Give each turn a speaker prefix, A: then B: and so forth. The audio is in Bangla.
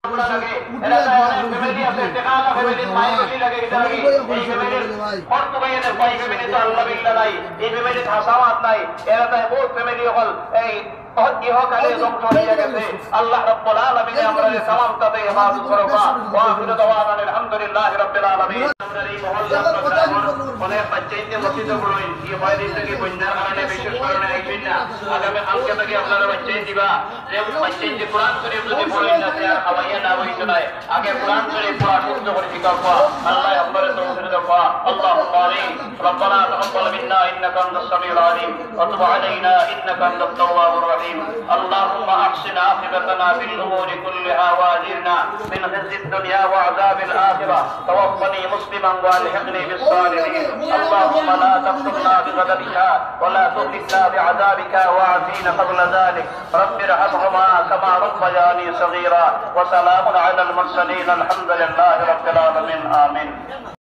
A: লাগে এলাকায় অনেক ফ্যামিলি আছে টেকালা ফ্যামিলি মায়ের বেশি লাগে এটা লাগে এই ফ্যামিলি কত ভাইয়ের ভাই ফ্যামিলি তো আল্লাহ বিল্লাহ নাই এই ফ্যামিলি হাসাওয়াত নাই এলাকায় বহুত ফ্যামিলি হল এই ইহকালে ধ্বংস হয়ে গেছে আল্লাহ রাব্বুল আলামিন আমাদের তামামটাতে হেফাজত করুক ওয়া আখিরু দাওয়ানা আলহামদুলিল্লাহি রাব্বিল আলামিন আমরা এই মহল্লা অনেক বাচ্চাইতে মসজিদে পড়েন এই বাইরে থেকে বন্যার কারণে বিশেষ কারণে আইছেন না আগামী কালকে থেকে আপনারা বাচ্চাই দিবা যে বাচ্চাইতে কোরআন শরীফ যদি পড়েন না আর আওয়াইয়া না হইতো না আগে কোরআন শরীফ পড়া শুদ্ধ করে শিখাবা আল্লাহ আমাদের তৌফিক দাও اللهم آمين ربنا تقبل منا إنك أنت السميع العليم وتب علينا إنك أنت التواب الرحيم اللهم أحسن عاقبتنا في الأمور كلها وأجرنا من خزي الدنيا وعذاب الآخرة توفني مسلما والحقني بالصالحين اللهم لا تفتنا بغضبك ولا تهلكنا بعذابك وعافينا قبل ذلك رب ارحمهما كما ربياني صغيرا وسلام على المرسلين الحمد لله رب العالمين آمين